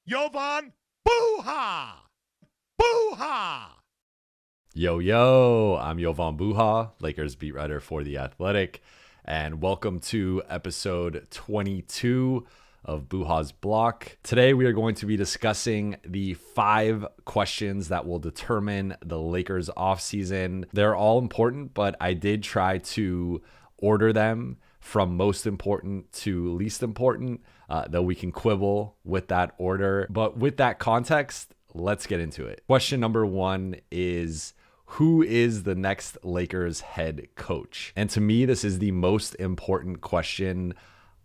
Jovan Buha! Buha! Yo, I'm Jovan Buha, Lakers beat writer for The Athletic, and welcome to episode 22 of Buha's Block. Today we are going to be discussing the 5 questions that will determine the Lakers offseason. They're all important, but I did try to order them from most important to least important, though we can quibble with that order. But with that context, let's get into it. Question number 1 is, who is the next Lakers head coach? And to me, this is the most important question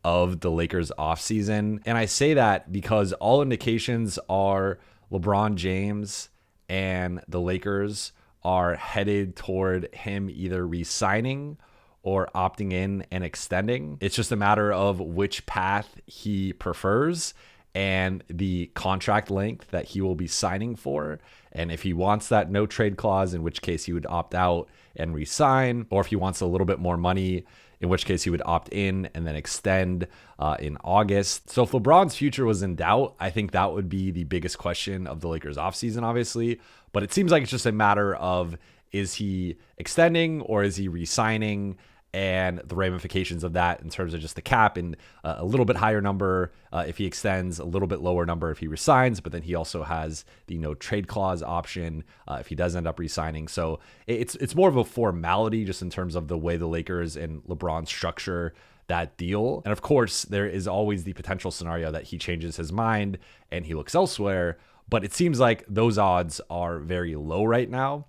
of the Lakers offseason. And I say that because all indications are LeBron James and the Lakers are headed toward him either re-signing or opting in and extending. It's just a matter of which path he prefers and the contract length that he will be signing for. And if he wants that no trade clause, in which case he would opt out and resign, or if he wants a little bit more money, in which case he would opt in and then extend in August. So if LeBron's future was in doubt, I think that would be the biggest question of the Lakers offseason, obviously. But it seems like it's just a matter of, is he extending or is he re-signing, and the ramifications of that in terms of just the cap, and a little bit higher number if he extends, a little bit lower number if he resigns, but then he also has the no trade clause option if he does end up resigning. So it's more of a formality just in terms of the way the Lakers and LeBron structure that deal. And of course, there is always the potential scenario that he changes his mind and he looks elsewhere, but it seems like those odds are very low right now.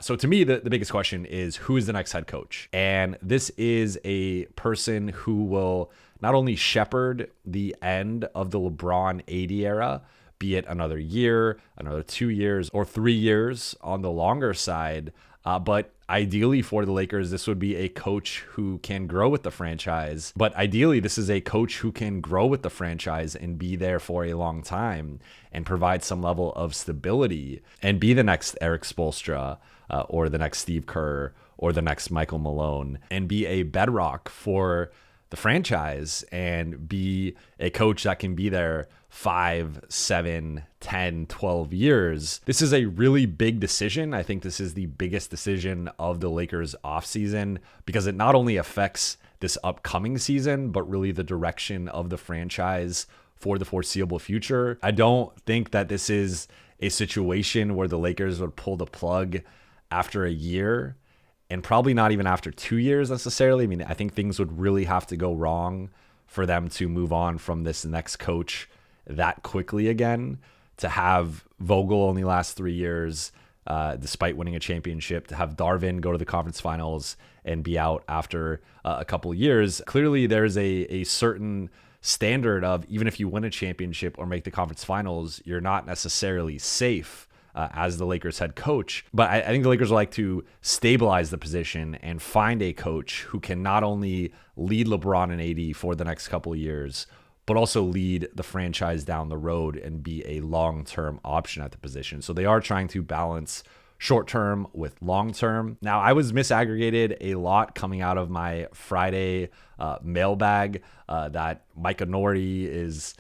So to me, the biggest question is, who is the next head coach? And this is a person who will not only shepherd the end of the LeBron AD era, be it another year, another 2 years, or 3 years on the longer side, but ideally for the Lakers, this would be a coach who can grow with the franchise. But ideally, this is a coach who can grow with the franchise and be there for a long time and provide some level of stability and be the next Eric Spoelstra or the next Steve Kerr or the next Michael Malone, and be a bedrock for the franchise and be a coach that can be there 5, 7, 10, 12 years. This is a really big decision. I think this is the biggest decision of the Lakers offseason because it not only affects this upcoming season, but really the direction of the franchise for the foreseeable future. I don't think that this is a situation where the Lakers would pull the plug after a year, and probably not even after 2 years necessarily. I mean, I think things would really have to go wrong for them to move on from this next coach that quickly again. To have Vogel only last 3 years, despite winning a championship, to have Darvin go to the conference finals and be out after a couple of years. Clearly, there's a certain standard of, even if you win a championship or make the conference finals, you're not necessarily safe as the Lakers head coach. But I think the Lakers would like to stabilize the position and find a coach who can not only lead LeBron and AD for the next couple of years, but also lead the franchise down the road and be a long-term option at the position. So they are trying to balance short-term with long-term. Now, I was misaggregated a lot coming out of my Friday mailbag that Micah Norrie is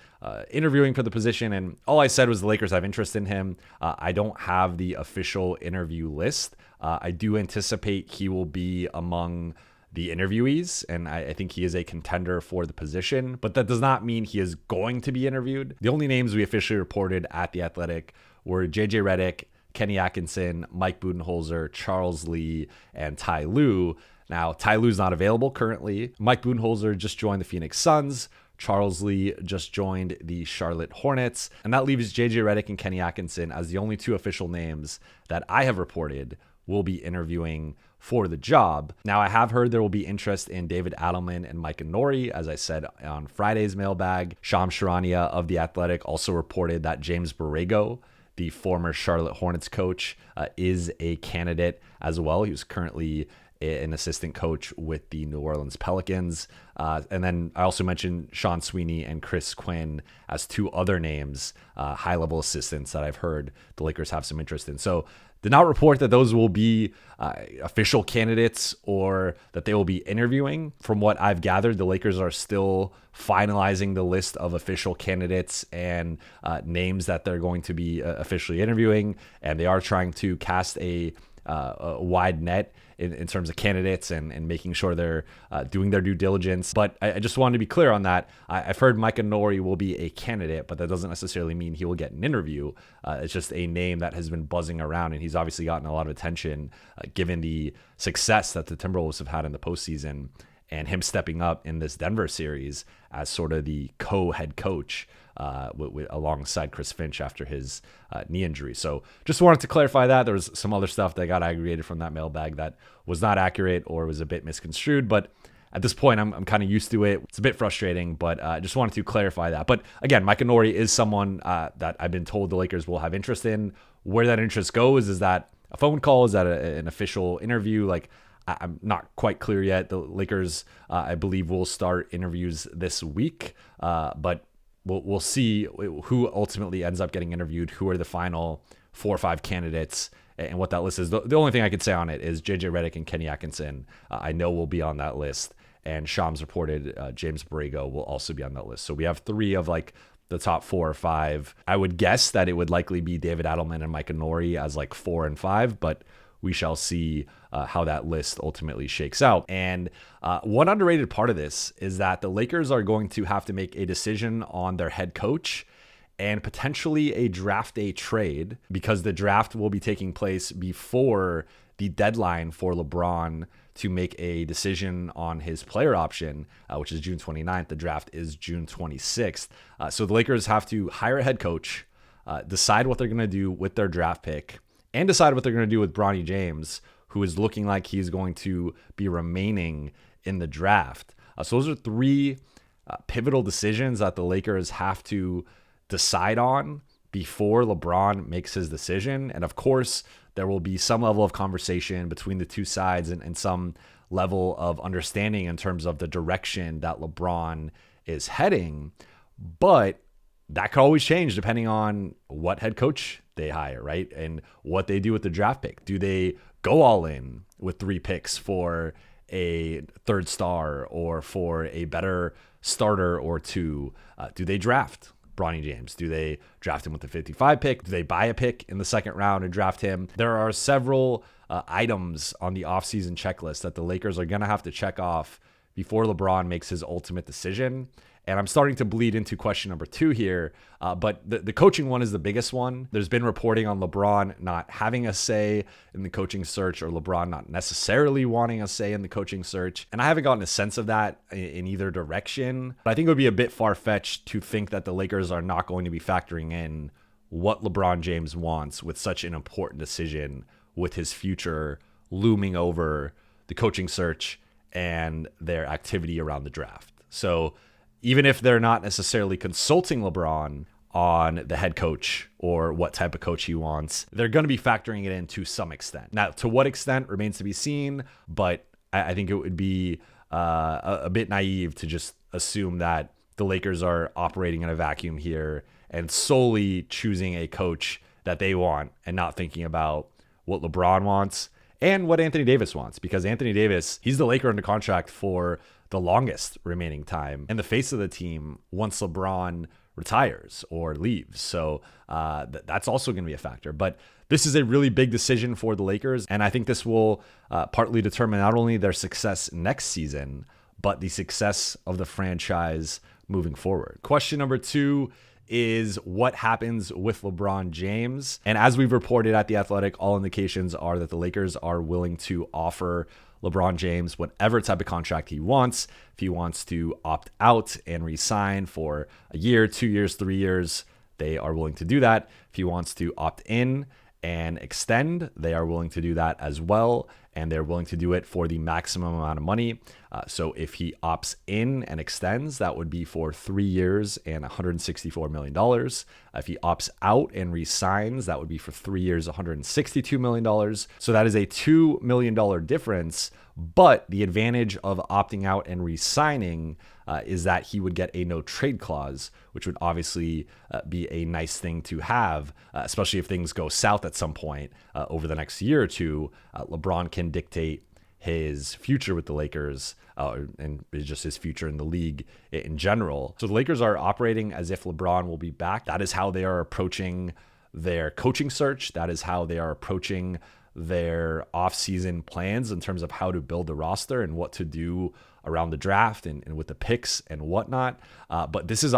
interviewing for the position. And all I said was the Lakers have interest in him. I don't have the official interview list. I do anticipate he will be among the interviewees, and I think he is a contender for the position, but that does not mean he is going to be interviewed. The only names we officially reported at The Athletic were JJ Redick, Kenny Atkinson, Mike Budenholzer, Charles Lee, and Ty Lue. Now, Ty Lue's not available currently. Mike Budenholzer just joined the Phoenix Suns. Charles Lee just joined the Charlotte Hornets. And that leaves JJ Redick and Kenny Atkinson as the only 2 official names that I have reported will be interviewing for the job. Now, I have heard there will be interest in David Adelman and Micah Norrie, as I said on Friday's mailbag. Shams Charania of The Athletic also reported that James Borrego, the former Charlotte Hornets coach, is a candidate as well. He was currently an assistant coach with the New Orleans Pelicans. And then I also mentioned Sean Sweeney and Chris Quinn as 2 other names, high-level assistants that I've heard the Lakers have some interest in. So did not report that those will be official candidates or that they will be interviewing. From what I've gathered, the Lakers are still finalizing the list of official candidates and names that they're going to be officially interviewing, and they are trying to cast a wide net in terms of candidates and making sure they're doing their due diligence. But I just wanted to be clear on that. I've heard Micah Nori will be a candidate, but that doesn't necessarily mean he will get an interview. It's just a name that has been buzzing around, and he's obviously gotten a lot of attention given the success that the Timberwolves have had in the postseason and him stepping up in this Denver series as sort of the co-head coach alongside Chris Finch after his knee injury. So just wanted to clarify that. There was some other stuff that got aggregated from that mailbag that was not accurate or was a bit misconstrued, but at this point, I'm kind of used to it. It's a bit frustrating, but I just wanted to clarify that. But again, Micah Nori is someone that I've been told the Lakers will have interest in. Where that interest goes, is that a phone call? Is that an official interview? Like, I'm not quite clear yet. The Lakers, I believe, will start interviews this week, but we'll see who ultimately ends up getting interviewed, who are the final 4 or 5 candidates, and what that list is. The only thing I could say on it is JJ Redick and Kenny Atkinson, I know will be on that list, and Shams reported James Borrego will also be on that list. So we have 3 of like the top 4 or 5. I would guess that it would likely be David Adelman and Micah Nori as like 4 and 5, but we shall see how that list ultimately shakes out. And one underrated part of this is that the Lakers are going to have to make a decision on their head coach and potentially a draft day trade, because the draft will be taking place before the deadline for LeBron to make a decision on his player option, which is June 29th. The draft is June 26th. So the Lakers have to hire a head coach, decide what they're going to do with their draft pick, and decide what they're going to do with Bronny James, who is looking like he's going to be remaining in the draft. So those are 3 pivotal decisions that the Lakers have to decide on before LeBron makes his decision. And of course, there will be some level of conversation between the 2 sides and some level of understanding in terms of the direction that LeBron is heading. But that could always change depending on what head coach they hire, right? And what they do with the draft pick. Do they go all in with 3 picks for a 3rd star or for a better starter or 2? Do they draft Bronny James? Do they draft him with the 55 pick? Do they buy a pick in the 2nd round and draft him? There are several items on the offseason checklist that the Lakers are going to have to check off before LeBron makes his ultimate decision. And I'm starting to bleed into question number 2 here, but the coaching one is the biggest one. There's been reporting on LeBron not having a say in the coaching search, or LeBron not necessarily wanting a say in the coaching search. And I haven't gotten a sense of that in either direction. But I think it would be a bit far-fetched to think that the Lakers are not going to be factoring in what LeBron James wants with such an important decision, with his future looming over the coaching search and their activity around the draft. So even if they're not necessarily consulting LeBron on the head coach or what type of coach he wants, they're going to be factoring it in to some extent. Now, to what extent remains to be seen, but I think it would be a bit naive to just assume that the Lakers are operating in a vacuum here and solely choosing a coach that they want and not thinking about what LeBron wants and what Anthony Davis wants, because Anthony Davis, he's the Laker under contract for the longest remaining time and the face of the team once LeBron retires or leaves. So that's also going to be a factor. But this is a really big decision for the Lakers, and I think this will partly determine not only their success next season, but the success of the franchise moving forward. Question number 2 is what happens with LeBron James? And as we've reported at The Athletic, all indications are that the Lakers are willing to offer LeBron James whatever type of contract he wants. If he wants to opt out and re-sign for a year, 2 years, 3 years, they are willing to do that. If he wants to opt in and extend, they are willing to do that as well. and they're willing to do it for the maximum amount of money. So if he opts in and extends, that would be for 3 years and $164 million. If he opts out and resigns, that would be for 3 years, $162 million. So that is a $2 million difference. But the advantage of opting out and resigning is that he would get a no trade clause, which would obviously be a nice thing to have, especially if things go south at some point over the next year or two. LeBron can dictate his future with the Lakers and just his future in the league in general. So the Lakers are operating as if LeBron will be back. That is how they are approaching their coaching search. That is how they are approaching their offseason plans in terms of how to build the roster and what to do around the draft and with the picks and whatnot. But this is,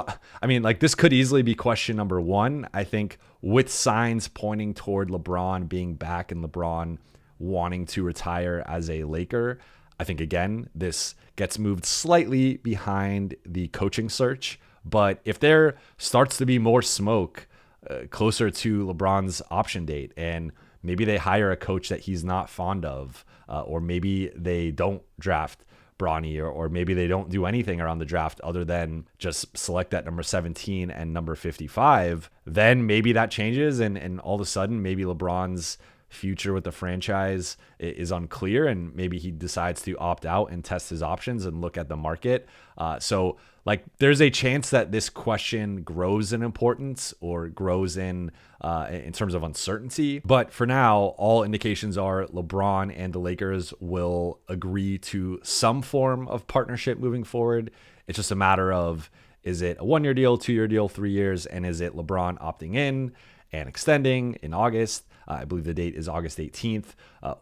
this could easily be question number one. I think with signs pointing toward LeBron being back and LeBron wanting to retire as a Laker, I think, again, this gets moved slightly behind the coaching search. But if there starts to be more smoke closer to LeBron's option date, and maybe they hire a coach that he's not fond of, or maybe they don't draft Bronny, or maybe they don't do anything around the draft other than just select that number 17 and number 55, then maybe that changes. And all of a sudden, maybe LeBron's future with the franchise is unclear, and maybe he decides to opt out and test his options and look at the market. So there's a chance that this question grows in importance or grows in terms of uncertainty. But for now, all indications are LeBron and the Lakers will agree to some form of partnership moving forward. It's just a matter of, is it a 1-year deal, 2-year deal, 3 years? And is it LeBron opting in and extending in August? I believe the date is August 18th.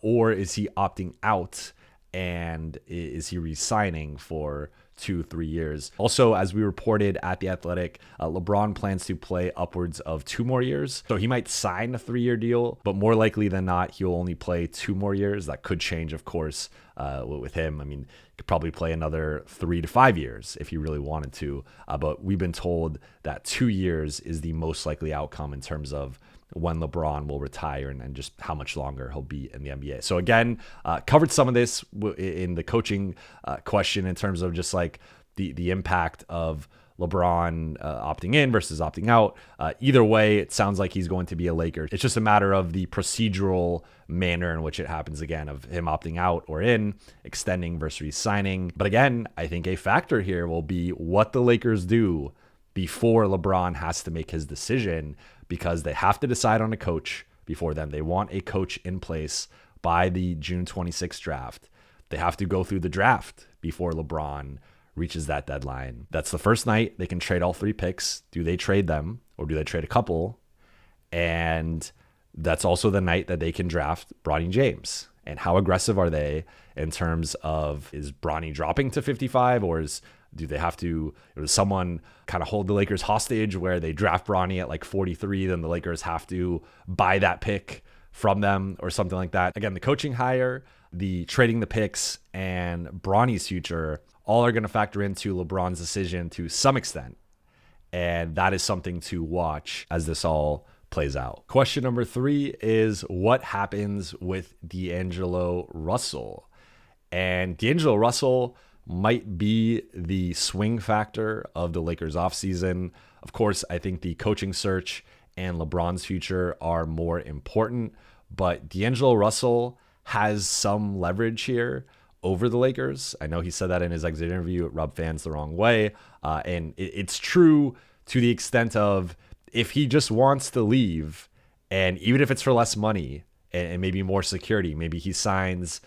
Or is he opting out and is he re-signing for 2-3 years? Also, as we reported at The Athletic, LeBron plans to play upwards of 2 more years. So he might sign a 3-year deal, but more likely than not, he'll only play 2 more years. That could change, of course, with him. I mean, he could probably play another 3 to 5 years if he really wanted to. But we've been told that 2 years is the most likely outcome in terms of when LeBron will retire and just how much longer he'll be in the NBA. So again, covered some of this in the coaching question in terms of just the impact of LeBron opting in versus opting out. Either way, it sounds like he's going to be a Laker. It's just a matter of the procedural manner in which it happens, again, of him opting out or in, extending versus re-signing. But again, I think a factor here will be what the Lakers do before LeBron has to make his decision, because they have to decide on a coach before then. They want a coach in place by the June 26th draft. They have to go through the draft before LeBron reaches that deadline. That's the first night they can trade all 3 picks. Do they trade them, or do they trade a couple? And that's also the night that they can draft Bronny James. And how aggressive are they in terms of, is Bronny dropping to 55, or do they have to, does someone kind of hold the Lakers hostage where they draft Bronny at 43, then the Lakers have to buy that pick from them or something like that? Again, the coaching hire, the trading the picks, and Bronny's future all are going to factor into LeBron's decision to some extent. And that is something to watch as this all plays out. Question number 3 is, what happens with D'Angelo Russell? And D'Angelo Russell might be the swing factor of the Lakers offseason. Of course, I think the coaching search and LeBron's future are more important, but D'Angelo Russell has some leverage here over the Lakers. I know he said that in his exit interview. It rubbed fans the wrong way. And it's true to the extent of, if he just wants to leave, and even if it's for less money and maybe more security, maybe he signs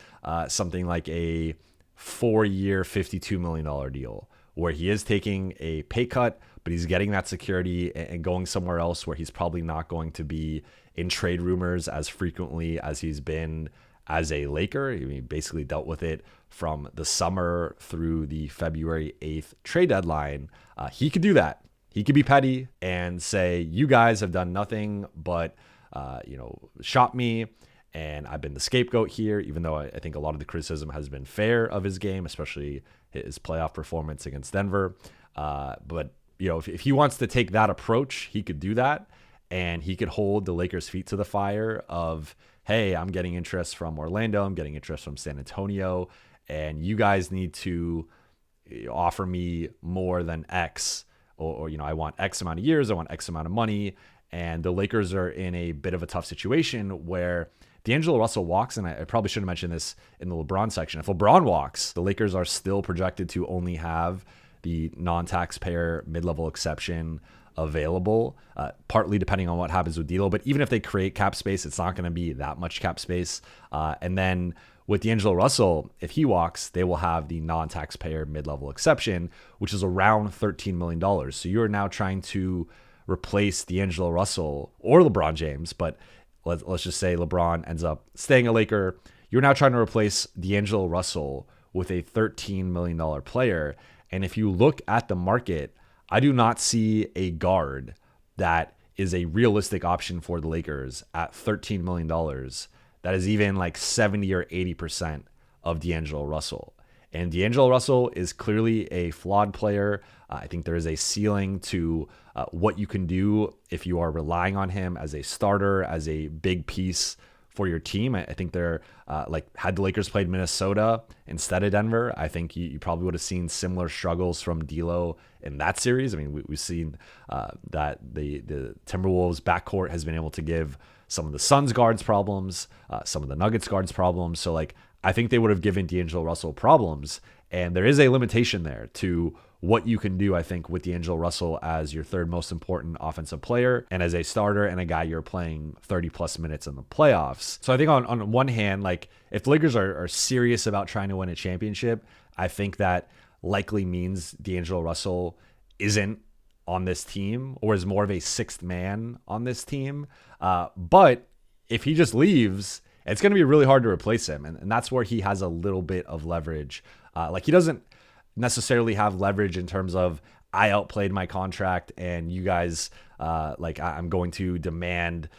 something like a 4-year, $52 million deal where he is taking a pay cut, but he's getting that security and going somewhere else where he's probably not going to be in trade rumors as frequently as he's been as a Laker. He basically dealt with it from the summer through the February 8th trade deadline. He could do that. He could be petty and say, you guys have done nothing but, shop me, and I've been the scapegoat here, even though I think a lot of the criticism has been fair of his game, especially his playoff performance against Denver. But if he wants to take that approach, he could do that, and he could hold the Lakers' feet to the fire of, hey, I'm getting interest from Orlando, I'm getting interest from San Antonio, and you guys need to offer me more than X, or I want X amount of years, I want X amount of money. And the Lakers are in a bit of a tough situation where D'Angelo Russell walks, and I probably should have mentioned this in the LeBron section. If LeBron walks, the Lakers are still projected to only have the non-taxpayer mid-level exception available, partly depending on what happens with D'Lo. But even if they create cap space, it's not going to be that much cap space. And then with D'Angelo Russell, if he walks, they will have the non-taxpayer mid-level exception, which is around $13 million. So you're now trying to replace D'Angelo Russell or LeBron James, but let's just say LeBron ends up staying a Laker. You're now trying to replace D'Angelo Russell with a $13 million player. And if you look at the market, I do not see a guard that is a realistic option for the Lakers at $13 million. That is even like 70 or 80% of D'Angelo Russell. And D'Angelo Russell is clearly a flawed player. I think there is a ceiling to what you can do if you are relying on him as a starter, as a big piece for your team. I think they're had the Lakers played Minnesota instead of Denver, I think you probably would have seen similar struggles from D'Lo in that series. I mean, we've seen that the Timberwolves backcourt has been able to give some of the Suns guards problems, some of the Nuggets guards problems. So I think they would have given D'Angelo Russell problems. And there is a limitation there to what you can do, I think, with D'Angelo Russell as your third most important offensive player and as a starter and a guy you're playing 30 plus minutes in the playoffs. So I think on one hand, if the Lakers are serious about trying to win a championship, I think that likely means D'Angelo Russell isn't on this team or is more of a sixth man on this team. But if he just leaves, it's going to be really hard to replace him. And that's where he has a little bit of leverage. He doesn't necessarily have leverage in terms of I outplayed my contract and you guys, I'm going to demand,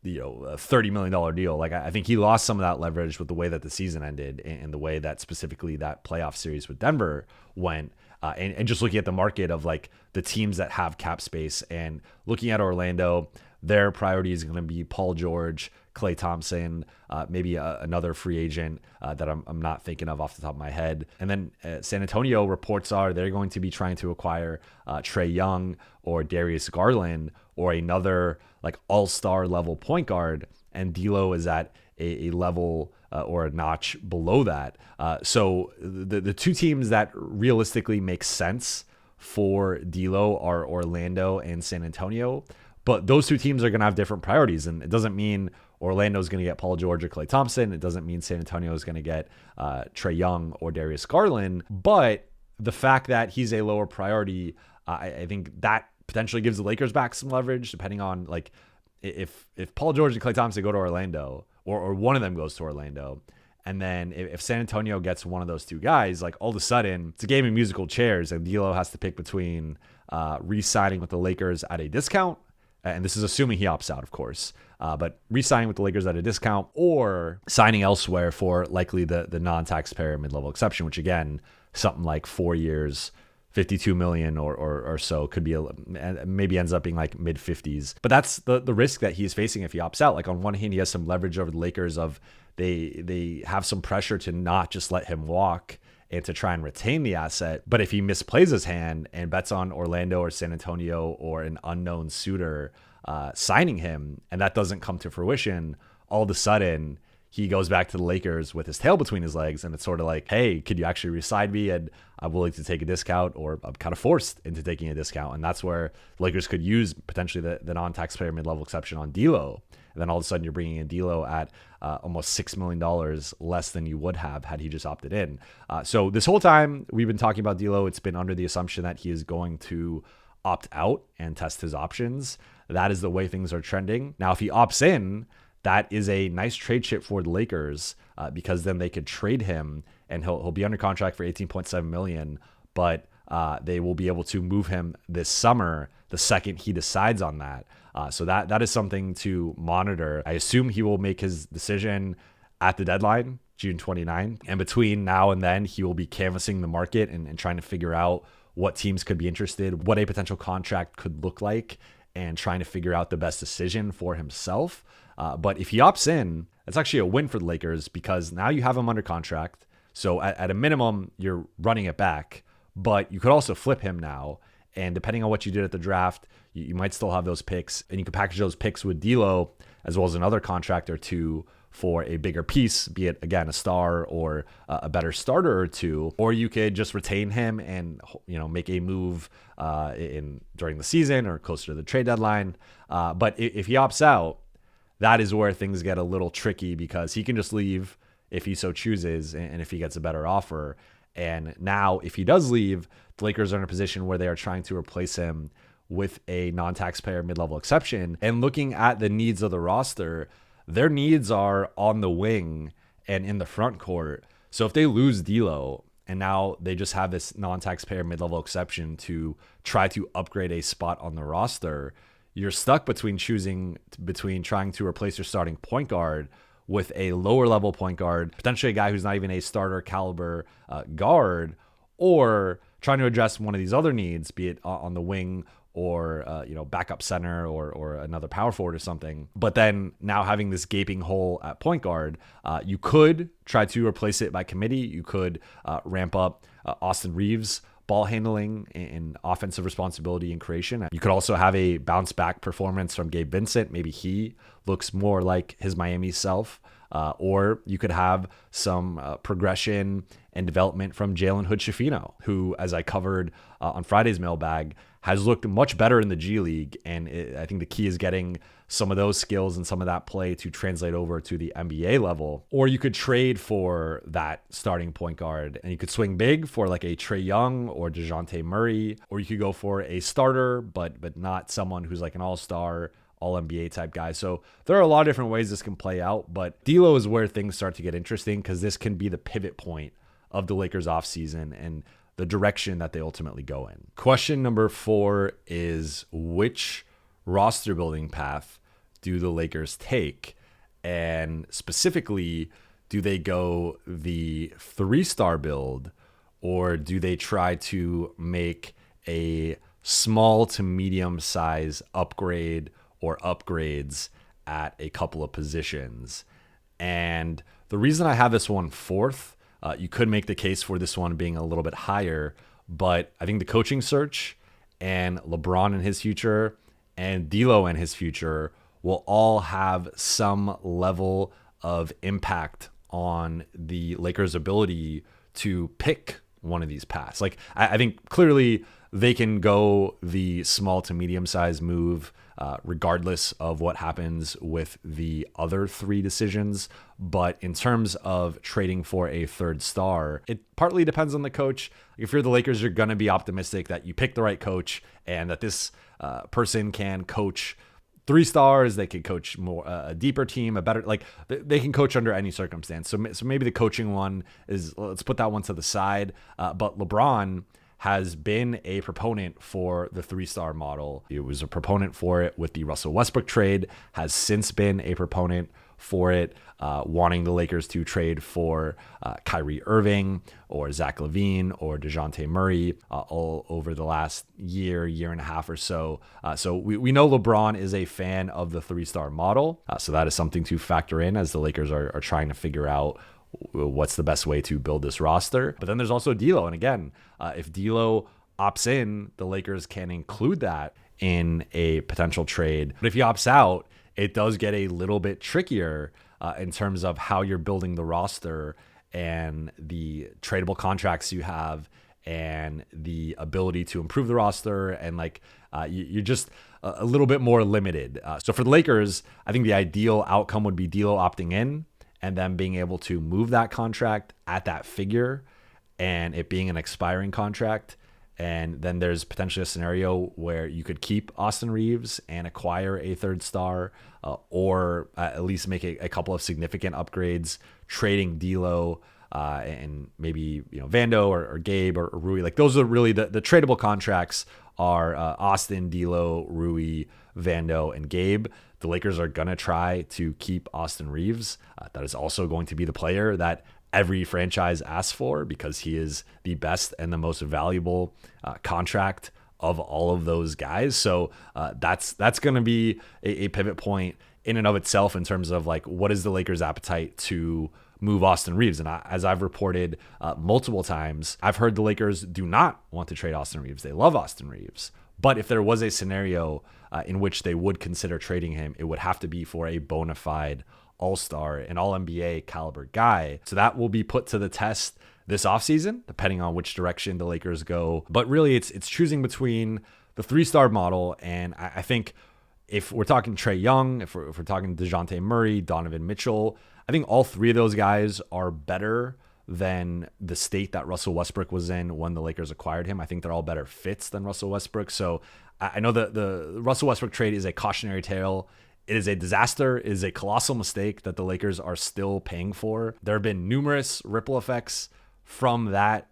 a $30 million deal. I think he lost some of that leverage with the way that the season ended and the way that specifically that playoff series with Denver went. And just looking at the market of the teams that have cap space and looking at Orlando, their priority is going to be Paul George, Klay Thompson, maybe another free agent that I'm not thinking of off the top of my head. And then San Antonio reports are they're going to be trying to acquire Trae Young or Darius Garland or another all-star level point guard. And D'Lo is at a level or a notch below that. So the two teams that realistically make sense for D'Lo are Orlando and San Antonio. But those two teams are going to have different priorities. And it doesn't mean Orlando is going to get Paul George or Klay Thompson. It doesn't mean San Antonio is going to get Trae Young or Darius Garland. But the fact that he's a lower priority, I think that potentially gives the Lakers back some leverage, depending on if Paul George and Klay Thompson go to Orlando or one of them goes to Orlando. And then if San Antonio gets one of those two guys, all of a sudden it's a game of musical chairs and D'Lo has to pick between re-signing with the Lakers at a discount. And this is assuming he opts out, of course, but re-signing with the Lakers at a discount or signing elsewhere for likely the non-taxpayer mid-level exception, which again, something like 4 years, $52 million or so could be maybe ends up being mid 50s. But that's the risk that he's facing if he opts out. On one hand, he has some leverage over the Lakers of they have some pressure to not just let him walk and to try and retain the asset. But if he misplays his hand and bets on Orlando or San Antonio or an unknown suitor signing him, and that doesn't come to fruition, all of a sudden he goes back to the Lakers with his tail between his legs. And it's sort of hey, could you actually re-sign me? And I'm willing to take a discount, or I'm kind of forced into taking a discount. And that's where the Lakers could use potentially the non-taxpayer mid-level exception on D'Lo. And then all of a sudden you're bringing in D'Lo at almost $6 million less than you would have had he just opted in. So this whole time we've been talking about D'Lo, it's been under the assumption that he is going to opt out and test his options. That is the way things are trending. Now, if he opts in, that is a nice trade chip for the Lakers because then they could trade him and he'll be under contract for $18.7 million, but they will be able to move him this summer the second he decides on that. So that is something to monitor. I assume he will make his decision at the deadline, June 29th. And between now and then, he will be canvassing the market and trying to figure out what teams could be interested, what a potential contract could look like, and trying to figure out the best decision for himself. But if he opts in, It's actually a win for the Lakers because now you have him under contract. So at a minimum, you're running it back, but you could also flip him now. And depending on what you did at the draft, you might still have those picks, and you can package those picks with D'Lo as well as another contract or two for a bigger piece, be it, again, a star or a better starter or two, or you could just retain him and, make a move during the season or closer to the trade deadline. But if he opts out, that is where things get a little tricky because he can just leave if he so chooses and if he gets a better offer. And now if he does leave, the Lakers are in a position where they are trying to replace him with a non-taxpayer mid-level exception. And looking at the needs of the roster, their needs are on the wing and in the front court. So if they lose D'Lo and now they just have this non-taxpayer mid-level exception to try to upgrade a spot on the roster, you're stuck between trying to replace your starting point guard with a lower level point guard, potentially a guy who's not even a starter caliber guard, or trying to address one of these other needs, be it on the wing or backup center or another power forward or something. But then now having this gaping hole at point guard, you could try to replace it by committee. You could ramp up Austin Reeves' ball handling and offensive responsibility and creation. You could also have a bounce back performance from Gabe Vincent. Maybe he looks more like his Miami self. Or you could have some progression and development from Jalen Hood-Schifino, who, as I covered on Friday's mailbag, has looked much better in the G League. And I think the key is getting some of those skills and some of that play to translate over to the NBA level. Or you could trade for that starting point guard and you could swing big for like a Trae Young or DeJounte Murray, or you could go for a starter, but not someone who's like an all-star, all-NBA type guy. So there are a lot of different ways this can play out, but D'Lo is where things start to get interesting because this can be the pivot point of the Lakers offseason and the direction that they ultimately go in. Question number 4 is, which roster building path do the Lakers take? And specifically, do they go the 3-star build, or do they try to make a small to medium size upgrade or upgrades at a couple of positions? And the reason I have this one 4th, you could make the case for this one being a little bit higher, but I think the coaching search and LeBron and his future and D'Lo and his future will all have some level of impact on the Lakers' ability to pick one of these paths. Like, I think clearly they can go the small to medium size move regardless of what happens with the other 3 decisions. But in terms of trading for a 3rd star, it partly depends on the coach. If you're the Lakers, you're going to be optimistic that you pick the right coach and that this person can coach 3 stars. They can coach more a deeper team, a better, like they can coach under any circumstance. So maybe the coaching one is, let's put that one to the side. But LeBron has been a proponent for the 3-star model. He was a proponent for it with the Russell Westbrook trade, has since been a proponent for it, wanting the Lakers to trade for Kyrie Irving or Zach LaVine or DeJounte Murray all over the last year and a half or so. So we know LeBron is a fan of the 3-star model. So that is something to factor in as the Lakers are trying to figure out what's the best way to build this roster. But then there's also D'Lo. And again, if D'Lo opts in, the Lakers can include that in a potential trade. But if he opts out, it does get a little bit trickier in terms of how you're building the roster and the tradable contracts you have and the ability to improve the roster. And you're just a little bit more limited. So for the Lakers, I think the ideal outcome would be D'Lo opting in and then being able to move that contract at that figure and it being an expiring contract. And then there's potentially a scenario where you could keep Austin Reeves and acquire a 3rd star or at least make a couple of significant upgrades, trading D'Lo and maybe Vando or Gabe or Rui. Like those are really the tradable contracts are Austin, D'Lo, Rui, Vando, and Gabe. The Lakers are going to try to keep Austin Reeves. That is also going to be the player that every franchise asks for because he is the best and the most valuable contract of all of those guys. So that's going to be a pivot point in and of itself in terms of like, what is the Lakers' appetite to move Austin Reeves? And as I've reported multiple times, I've heard the Lakers do not want to trade Austin Reeves. They love Austin Reeves. But if there was a scenario in which they would consider trading him, it would have to be for a bona fide all-star, an all-NBA caliber guy. So that will be put to the test this offseason, depending on which direction the Lakers go. But really, it's choosing between the 3-star model. And I think if we're talking Trae Young, if we're talking DeJounte Murray, Donovan Mitchell, I think all 3 of those guys are better than the state that Russell Westbrook was in when the Lakers acquired him. I think they're all better fits than Russell Westbrook. So I know that the Russell Westbrook trade is a cautionary tale. It is a disaster. It is a colossal mistake that the Lakers are still paying for. There have been numerous ripple effects from that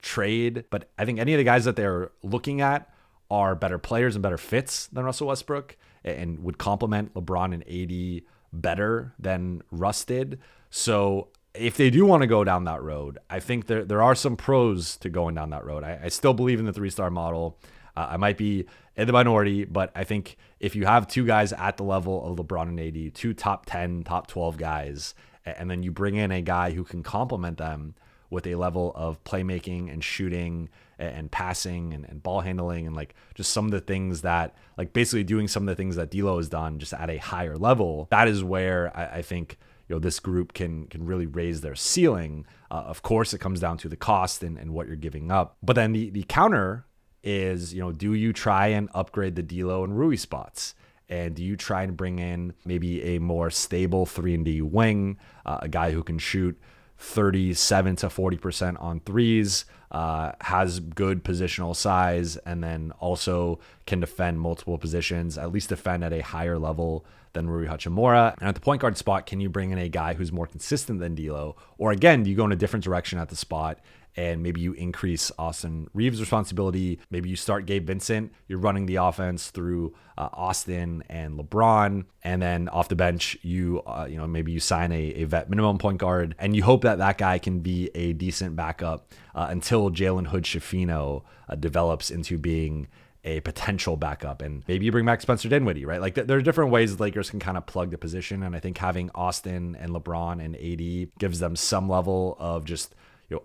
trade, but I think any of the guys that they're looking at are better players and better fits than Russell Westbrook and would complement LeBron and AD better than Russ did. So if they do want to go down that road, I think there are some pros to going down that road. I still believe in the 3-star model. I might be in the minority, but I think if you have 2 guys at the level of LeBron and AD, 2 top 10, top 12 guys, and then you bring in a guy who can complement them with a level of playmaking and shooting and passing and ball handling and like just some of the things that like basically doing some of the things that D'Lo has done just at a higher level, that is where I think this group can really raise their ceiling. Of course, it comes down to the cost and what you're giving up. But then the counter is, do you try and upgrade the D'Lo and Rui spots? And do you try and bring in maybe a more stable 3-and-D wing, a guy who can shoot 37 to 40% on threes, has good positional size, and then also can defend multiple positions, at least defend at a higher level than Rui Hachimura. And at the point guard spot, can you bring in a guy who's more consistent than D'Lo? Or again, do you go in a different direction at the spot and maybe you increase Austin Reeves' responsibility? Maybe you start Gabe Vincent. You're running the offense through Austin and LeBron. And then off the bench, maybe you sign a vet minimum point guard, and you hope that guy can be a decent backup until Jalen Hood-Schifino develops into being a potential backup. And maybe you bring back Spencer Dinwiddie, right? Like there are different ways the Lakers can kind of plug the position. And I think having Austin and LeBron and AD gives them some level of just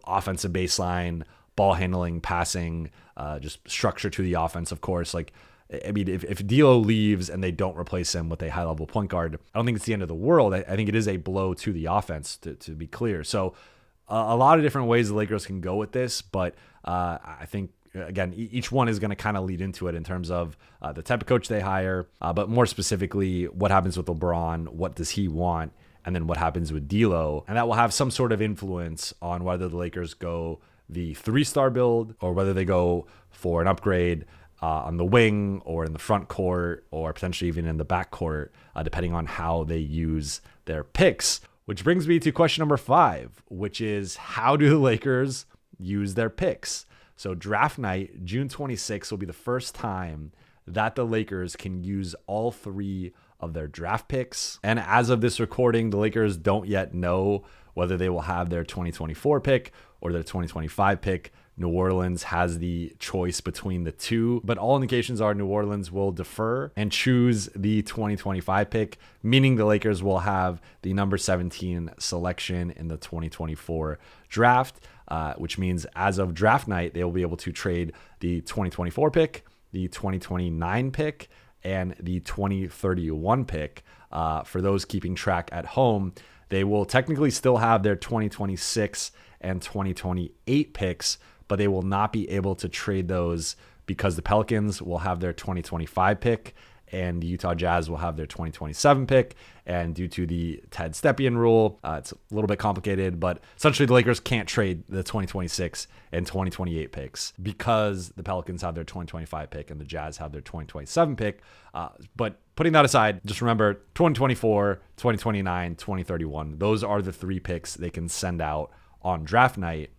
offensive baseline, ball handling, passing, just structure to the offense, of course. Like, I mean, if D'Lo leaves and they don't replace him with a high-level point guard, I don't think it's the end of the world. I think it is a blow to the offense, to be clear. So a lot of different ways the Lakers can go with this, but I think, again, each one is going to kind of lead into it in terms of the type of coach they hire, but more specifically, what happens with LeBron, what does he want, and then what happens with D'Lo. And that will have some sort of influence on whether the Lakers go the 3-star build or whether they go for an upgrade on the wing or in the front court or potentially even in the back court, depending on how they use their picks. Which brings me to question number 5, which is, how do the Lakers use their picks? So draft night, June 26th, will be the first time that the Lakers can use all 3 of their draft picks. And as of this recording, the Lakers don't yet know whether they will have their 2024 pick or their 2025 pick. New Orleans has the choice between the 2, but all indications are New Orleans will defer and choose the 2025 pick, meaning the Lakers will have the number 17 selection in the 2024 draft, which means as of draft night, they will be able to trade the 2024 pick, the 2029 pick, and the 2031 pick. For those keeping track at home, they will technically still have their 2026 and 2028 picks, but they will not be able to trade those because the Pelicans will have their 2025 pick and the Utah Jazz will have their 2027 pick. And due to the Ted Stepien rule, it's a little bit complicated, but essentially the Lakers can't trade the 2026 and 2028 picks because the Pelicans have their 2025 pick and the Jazz have their 2027 pick. But putting that aside, just remember 2024, 2029, 2031. Those are the 3 picks they can send out on draft night.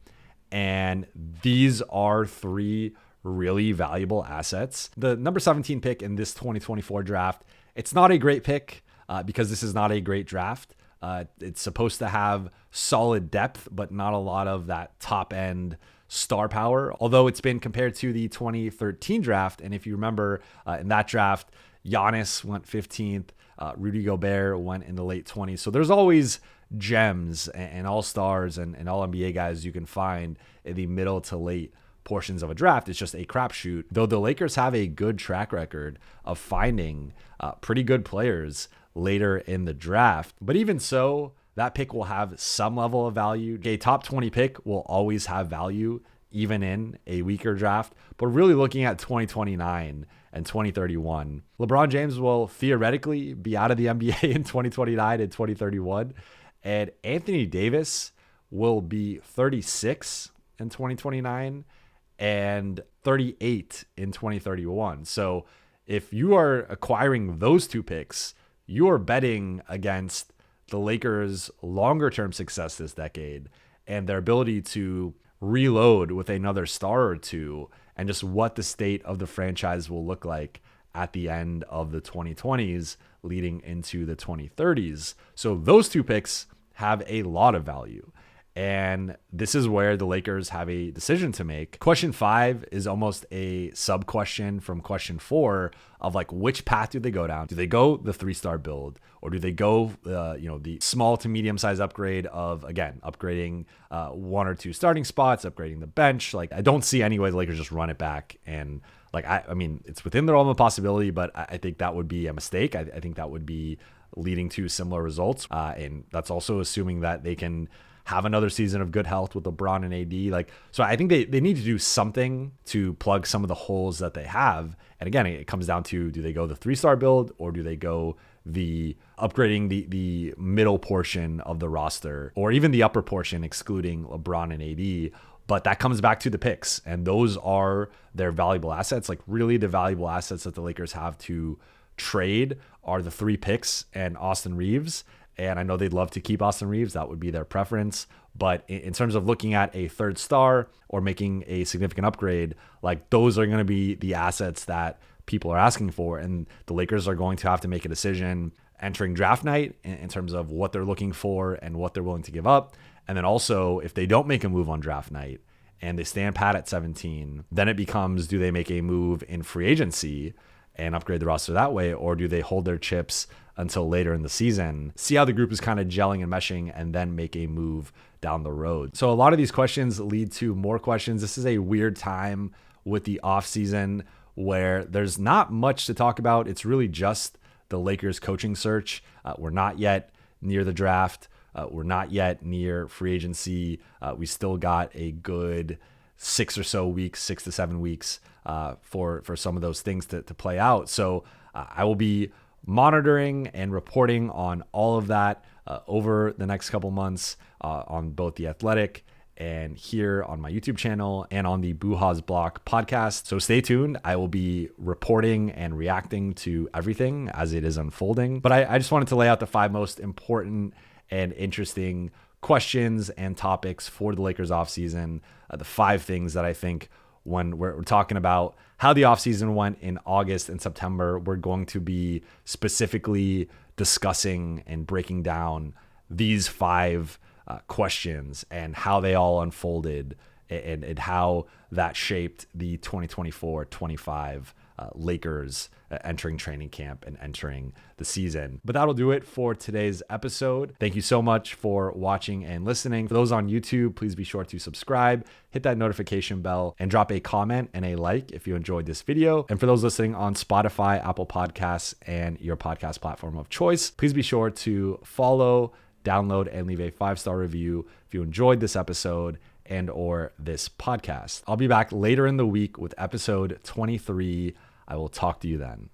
And these are 3 really valuable assets. The number 17 pick in this 2024 draft, it's not a great pick because this is not a great draft. It's supposed to have solid depth, but not a lot of that top end star power, although it's been compared to the 2013 draft. And if you remember in that draft, Giannis went 15th, Rudy Gobert went in the late 20s. So there's always gems and all-stars and all-NBA guys you can find in the middle to late portions of a draft. It's just a crapshoot, though the Lakers have a good track record of finding pretty good players later in the draft. But even so, that pick will have some level of value. A top 20 pick will always have value, even in a weaker draft. But really looking at 2029 and 2031, LeBron James will theoretically be out of the NBA in 2029 and 2031. And Anthony Davis will be 36 in 2029 and 38 in 2031. So if you are acquiring those two picks, you are betting against the Lakers' longer-term success this decade and their ability to reload with another star or two, and just what the state of the franchise will look like at the end of the 2020s leading into the 2030s. So those two picks have a lot of value. And this is where the Lakers have a decision to make. Question 5 is almost a sub question from question 4 of like, which path do they go down? Do they go the 3-star build, or do they go, the small to medium size upgrade of, again, upgrading 1 or 2 starting spots, upgrading the bench? Like, I don't see any way the Lakers just run it back. And like, I mean, it's within the realm of possibility, but I think that would be a mistake. I think that would be leading to similar results. And that's also assuming that they can have another season of good health with LeBron and AD. Like, so I think they need to do something to plug some of the holes that they have. And again, it comes down to, do they go the 3-star build, or do they go the upgrading the middle portion of the roster, or even the upper portion, excluding LeBron and AD? But that comes back to the picks, and those are their valuable assets. Like, really the valuable assets that the Lakers have to trade are the 3 picks and Austin Reeves. And I know they'd love to keep Austin Reeves. That would be their preference. But in terms of looking at a 3rd star or making a significant upgrade, like, those are going to be the assets that people are asking for. And the Lakers are going to have to make a decision entering draft night in terms of what they're looking for and what they're willing to give up. And then also, if they don't make a move on draft night and they stand pat at 17, then it becomes, do they make a move in free agency and upgrade the roster that way, or do they hold their chips until later in the season, see how the group is kind of gelling and meshing, and then make a move down the road? So a lot of these questions lead to more questions. This is a weird time with the offseason where there's not much to talk about. It's really just the Lakers coaching search. We're not yet near the draft. We're not yet near free agency. We still got a good 6 or so weeks, 6 to 7 weeks for some of those things to play out. So I will be monitoring and reporting on all of that over the next couple months on both The Athletic and here on my YouTube channel and on the Buha's Block podcast. So stay tuned. I will be reporting and reacting to everything as it is unfolding. But I just wanted to lay out the 5 most important and interesting questions and topics for the Lakers offseason, the 5 things that I think, when we're talking about how the offseason went in August and September, we're going to be specifically discussing and breaking down these 5 questions and how they all unfolded and how that shaped the 2024-25 Lakers entering training camp and entering the season. But that'll do it for today's episode. Thank you so much for watching and listening. For those on YouTube, please be sure to subscribe, hit that notification bell, and drop a comment and a like if you enjoyed this video. And for those listening on Spotify, Apple Podcasts, and your podcast platform of choice, please be sure to follow, download, and leave a 5-star review if you enjoyed this episode and or this podcast. I'll be back later in the week with episode 23. I will talk to you then.